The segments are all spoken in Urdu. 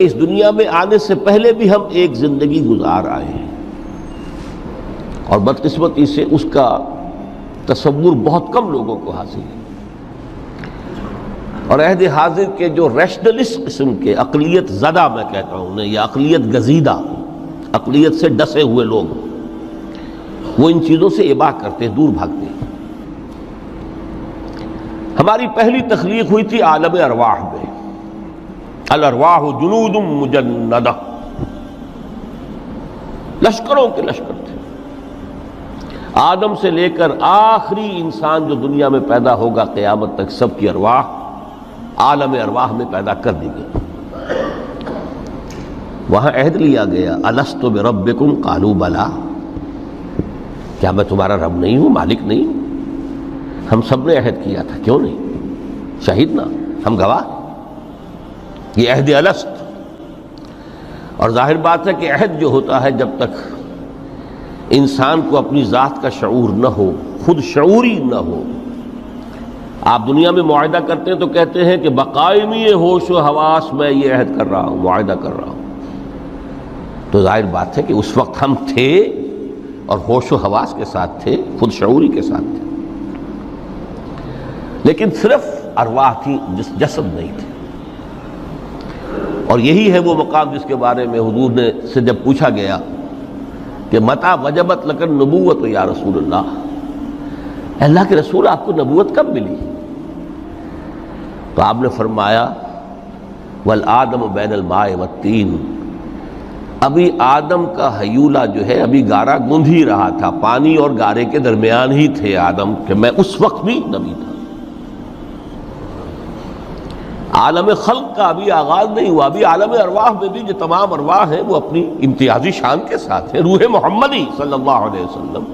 اس دنیا میں آنے سے پہلے بھی ہم ایک زندگی گزار آئے ہیں، اور بدقسمتی سے اس کا تصور بہت کم لوگوں کو حاصل ہے۔ اور عہد حاضر کے جو ریشنلسٹ قسم کے عقلیت زدہ میں کہتا ہوں انہیں، یا عقلیت گزیدہ، عقلیت سے ڈسے ہوئے لوگ، وہ ان چیزوں سے اباع کرتے، دور بھاگتے ہیں۔ ہماری پہلی تخلیق ہوئی تھی عالم ارواح میں، الارواح جنود مجندہ، لشکروں کے لشکر تھے۔ آدم سے لے کر آخری انسان جو دنیا میں پیدا ہوگا قیامت تک، سب کی ارواح عالم ارواح میں پیدا کر دی گئی۔ وہاں عہد لیا گیا، الست بربکم قالوا بلا، کیا میں تمہارا رب نہیں ہوں، مالک نہیں ہوں؟ ہم سب نے عہد کیا تھا، کیوں نہیں؟ شہیدنا، ہم گواہ۔ یہ عہد الست، اور ظاہر بات ہے کہ عہد جو ہوتا ہے جب تک انسان کو اپنی ذات کا شعور نہ ہو، خود شعوری نہ ہو۔ آپ دنیا میں معاہدہ کرتے ہیں تو کہتے ہیں کہ بقائمی ہوش و حواس میں یہ عہد کر رہا ہوں، معاہدہ کر رہا ہوں، تو ظاہر بات ہے کہ اس وقت ہم تھے اور ہوش و حواس کے ساتھ تھے، خود شعوری کے ساتھ تھے، لیکن صرف ارواح تھی، جسد نہیں تھے۔ اور یہی ہے وہ مقام جس کے بارے میں حضور نے سے جب پوچھا گیا کہ متى وجبت لک النبوۃ یا رسول اللہ، اللہ کے رسول آپ کو نبوت کب ملی؟ تو آپ نے فرمایا والآدم بین الماء والطین، ابھی آدم کا حیولہ جو ہے ابھی گارا گوندھ ہی رہا تھا، پانی اور گارے کے درمیان ہی تھے آدم، کہ میں اس وقت بھی نبی تھا۔ عالم خلق کا ابھی آغاز نہیں ہوا، ابھی عالم ارواح میں بھی جو تمام ارواح ہیں وہ اپنی امتیازی شان کے ساتھ ہیں۔ روح محمدی صلی اللہ علیہ وسلم،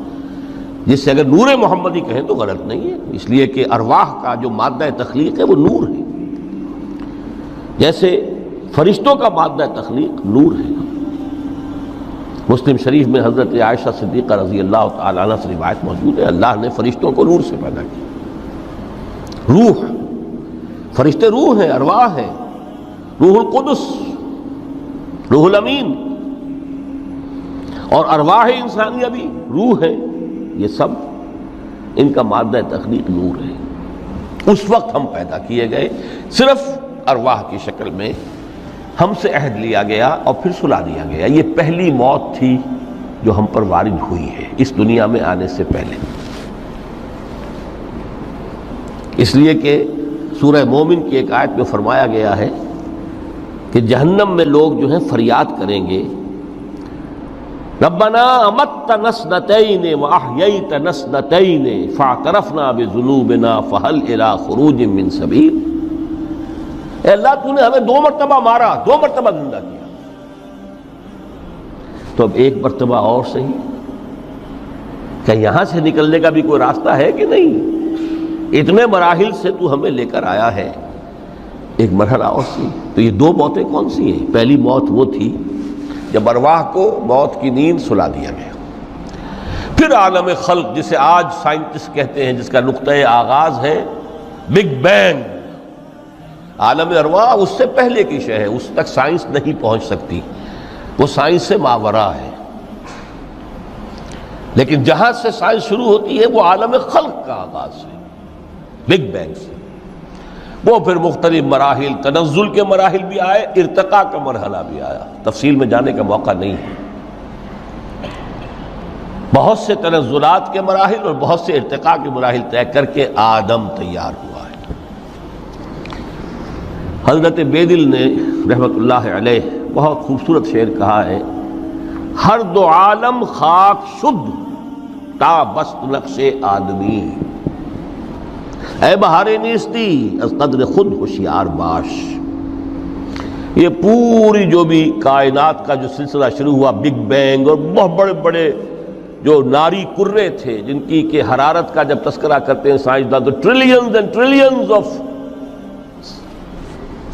جس سے اگر نور محمدی کہیں تو غلط نہیں ہے، اس لیے کہ ارواح کا جو مادہ تخلیق ہے وہ نور ہے، جیسے فرشتوں کا مادہ تخلیق نور ہے۔ مسلم شریف میں حضرت عائشہ صدیقہ رضی اللہ تعالیٰ عنہ سے روایت موجود ہے، اللہ نے فرشتوں کو نور سے پیدا کیا۔ روح، فرشتے روح ہیں، ارواح ہیں، روح القدس، روح الامین، اور ارواح انسانیہ بھی روح ہے، یہ سب ان کا مادہ تخلیق نور ہے۔ اس وقت ہم پیدا کیے گئے، صرف ارواح کی شکل میں ہم سے عہد لیا گیا اور پھر سلا دیا گیا۔ یہ پہلی موت تھی جو ہم پر وارد ہوئی ہے اس دنیا میں آنے سے پہلے، اس لیے کہ سورہ مومن کی ایک آیت میں فرمایا گیا ہے کہ جہنم میں لوگ جو ہیں فریاد کریں گے، ربنا امتنا اثنتین واحییتنا اثنتین فاعترفنا بذنوبنا فہل الی خروج من سبیل۔ اے اللہ، تو نے ہمیں 2 مرتبہ مارا، 2 مرتبہ زندہ کیا، تو اب ایک مرتبہ اور صحیح، کیا یہاں سے نکلنے کا بھی کوئی راستہ ہے کہ نہیں؟ اتنے مراحل سے تو ہمیں لے کر آیا ہے، ایک مرحلہ اور سی۔ تو یہ 2 موتیں کون سی ہیں؟ پہلی موت وہ تھی جب ارواح کو موت کی نیند سلا دیا گیا۔ پھر عالم خلق، جسے آج سائنٹسٹ کہتے ہیں، جس کا نقطۂ آغاز ہے بگ بینگ، عالم ارواح اس سے پہلے کی شے ہے، اس تک سائنس نہیں پہنچ سکتی، وہ سائنس سے ماوراء ہے۔ لیکن جہاں سے سائنس شروع ہوتی ہے وہ عالم خلق کا آغاز ہے، بگ بینگ سے۔ وہ پھر مختلف مراحل، تنزل کے مراحل بھی آئے، ارتقاء کا مرحلہ بھی آیا، تفصیل میں جانے کا موقع نہیں ہے۔ بہت سے تنزلات کے مراحل اور بہت سے ارتقاء کے مراحل طے کر کے آدم تیار ہوا ہے۔ حضرت بیدل نے رحمت اللہ علیہ بہت خوبصورت شعر کہا ہے، ہر 2 عالم خاک شد تا بست نقش آدمی، اے بہار نیستی از قدر خود ہوشیار باش۔ یہ پوری جو بھی کائنات کا جو سلسلہ شروع ہوا، بگ بینگ، اور بہت بڑے بڑے جو ناری کرے تھے جن کی کہ حرارت کا جب تذکرہ کرتے ہیں سائنسداں تو trillions and trillions of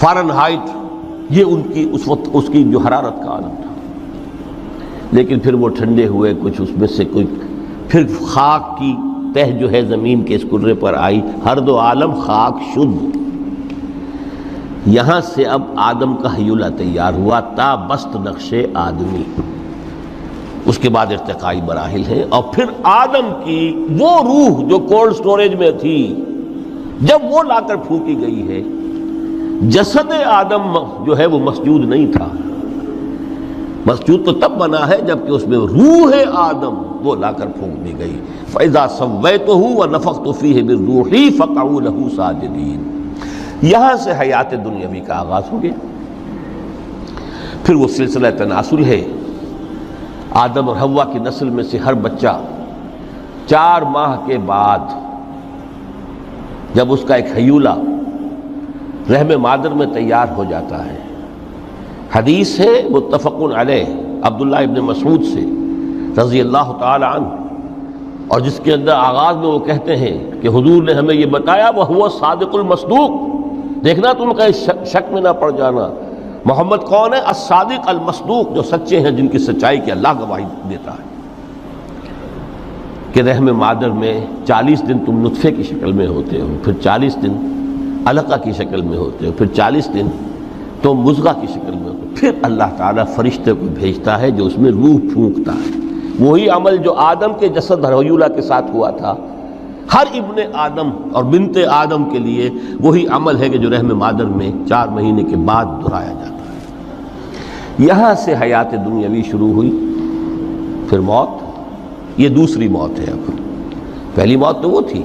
foreign height, یہ ان کی اس وقت اس کی جو حرارت کا عالم تھا۔ لیکن پھر وہ ٹھنڈے ہوئے، کچھ اس میں سے کوئی، پھر خاک کی تہ جو ہے زمین کے اس کرے پر آئی، ہر 2 عالم خاک شد۔ یہاں سے اب آدم کا حیولہ تیار ہوا تا بست نقش آدمی، اس کے بعد ارتقائی مراحل ہیں، اور پھر آدم کی وہ روح جو کولڈ سٹوریج میں تھی جب وہ لا کر پھونکی گئی ہے، جسد آدم جو ہے وہ مسجود نہیں تھا، مسجود تو تب بنا ہے جبکہ اس میں روح آدم وہ لا کر پھونک دی گئی۔ فَإِذَا سَوَّيْتُهُ وَنَفَخْتُ فِيهِ مِن رُوحِي فَقَعُوا لَهُ سَاجِدِينَ۔ یہاں سے حیات دنیاوی کا آغاز ہو گیا۔ پھر وہ سلسلہ تناسل ہے، آدم اور حوا کی نسل میں سے ہر بچہ 4 ماہ کے بعد جب اس کا ایک حیولہ رحم مادر میں تیار ہو جاتا ہے، حدیث ہے متفق علیہ عبداللہ ابن مسعود سے رضی اللہ تعالی عنہ، اور جس کے اندر آغاز میں وہ کہتے ہیں کہ حضور نے ہمیں یہ بتایا وَهُوَ الصادق المصدوق، دیکھنا تم کہیں شک میں نہ پڑ جانا، محمد کون ہے؟ الصادق المصدوق، جو سچے ہیں، جن کی سچائی کی اللہ گواہی دیتا ہے، کہ رحم مادر میں 40 دن تم نطفے کی شکل میں ہوتے ہو، پھر 40 دن علقہ کی شکل میں ہوتے ہو، پھر 40 دن تو مضغہ کی شکل میں ہوتے ہو، پھر اللہ تعالیٰ فرشتے کو بھیجتا ہے جو اس میں روح پھونکتا ہے۔ وہی عمل جو آدم کے جسد حیولہ کے ساتھ ہوا تھا، ہر ابن آدم اور بنت آدم کے لیے وہی عمل ہے کہ جو رحم مادر میں 4 مہینے کے بعد دہرایا جاتا ہے۔ یہاں سے حیات دنیاوی شروع ہوئی، پھر موت، یہ دوسری موت ہے۔ اب پہلی موت تو وہ تھی،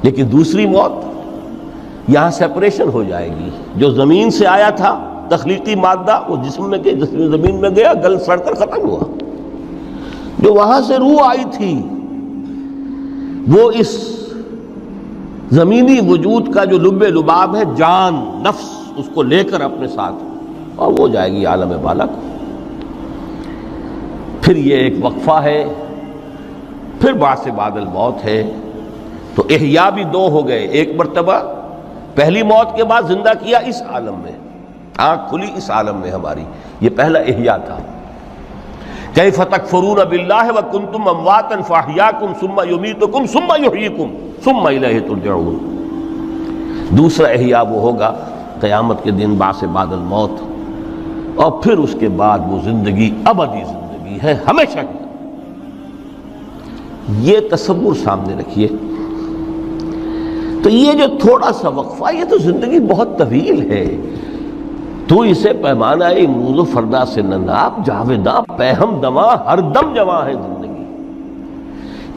لیکن دوسری موت یہاں سیپریشن ہو جائے گی۔ جو زمین سے آیا تھا تخلیقی مادہ، وہ جسم میں گیا، جسم زمین میں گیا، گل سڑ کر ختم ہوا۔ جو وہاں سے روح آئی تھی وہ اس زمینی وجود کا جو لب لباب ہے، جان، نفس، اس کو لے کر اپنے ساتھ، اور وہ جائے گی عالم بالا کو۔ پھر یہ ایک وقفہ ہے، پھر بعد سے بعد الموت ہے۔ تو احیاء بھی 2 ہو گئے، ایک مرتبہ پہلی موت کے بعد زندہ کیا اس عالم میں، آنکھ کھلی اس عالم میں ہماری، یہ پہلا احیاء تھا۔ کیف تکفرون باللہ وکنتم امواتا فاحیاکم ثم یمیتکم ثم یحییکم ثم الیہ ترجعون۔ دوسرا احیاء وہ ہوگا قیامت کے دن بعد سے بعد الموت، اور پھر اس کے بعد وہ زندگی ابدی زندگی ہے، ہمیشہ کی۔ یہ تصور سامنے رکھیے۔ تو یہ جو تھوڑا سا وقفہ، یہ تو زندگی بہت طویل ہے۔ تو اسے پیمانہ امروز و فردا سے نناب جاویداں پیہم دواں، ہر دم جواں ہے زندگی۔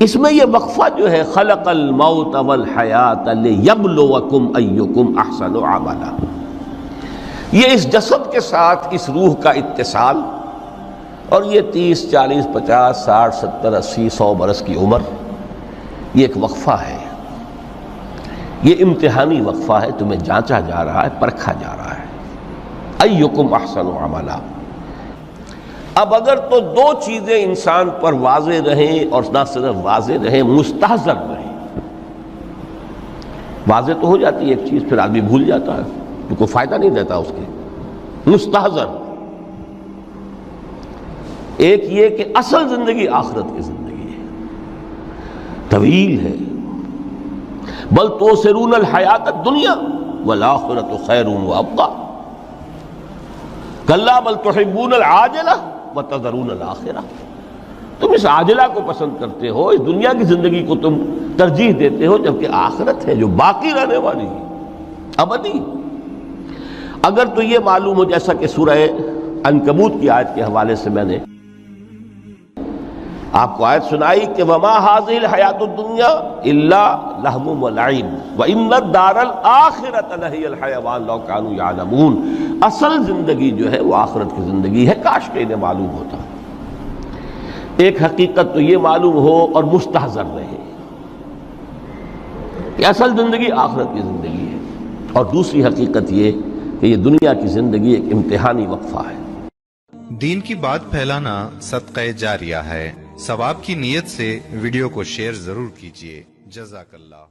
اس میں یہ وقفہ جو ہے، خلق الموت والحیات لیبلوکم ایکم احسن عملا، یہ اس جسد کے ساتھ اس روح کا اتصال، اور یہ 30 40 50 60 70 80 100 برس کی عمر، یہ ایک وقفہ ہے، یہ امتحانی وقفہ ہے، تمہیں جانچا جا رہا ہے، پرکھا جا رہا ہے۔ ایکم احسن عملا۔ اب اگر تو 2 چیزیں انسان پر واضح رہیں، اور نہ صرف واضح رہیں، مستحضر رہیں۔ واضح تو ہو جاتی ہے ایک چیز، پھر آدمی بھول جاتا ہے، تو کوئی فائدہ نہیں دیتا اس کے۔ مستحضر ایک یہ کہ اصل زندگی آخرت کی زندگی ہے، طویل ہے۔ بل توسرون الحیات الدنیا والآخرۃ خیر وابقیٰ، کلا بل تحبون العاجلہ وتذرون الآخرہ۔ تم اس عاجلہ کو پسند کرتے ہو، اس دنیا کی زندگی کو تم ترجیح دیتے ہو، جبکہ آخرت ہے جو باقی رہنے والی ہے، ابدی۔ اگر تو یہ معلوم ہو، جیسا کہ سورہ عنکبوت کی آیت کے حوالے سے میں نے آپ کو آیت سنائی کہ وَمَا هَذِهِ الْحَيَاةُ الدُّنْيَا إِلَّا لَهْوٌ وَلَعِبٌ وَإِنَّ الدَّارَ الْآخِرَةَ لَهِيَ الْحَيَوَانُ لَوْ كَانُوا يَعْلَمُونَ۔ اصل زندگی جو ہے وہ آخرت کی زندگی ہے، کاش کہ انہیں معلوم ہوتا۔ ایک حقیقت تو یہ معلوم ہو اور مستحضر رہے کہ اصل زندگی آخرت کی زندگی ہے، اور دوسری حقیقت یہ کہ یہ دنیا کی زندگی ایک امتحانی وقفہ ہے۔ دین کی بات پھیلانا صدقہ جاریہ ہے، ثواب کی نیت سے ویڈیو کو شیئر ضرور کیجیے۔ جزاک اللہ۔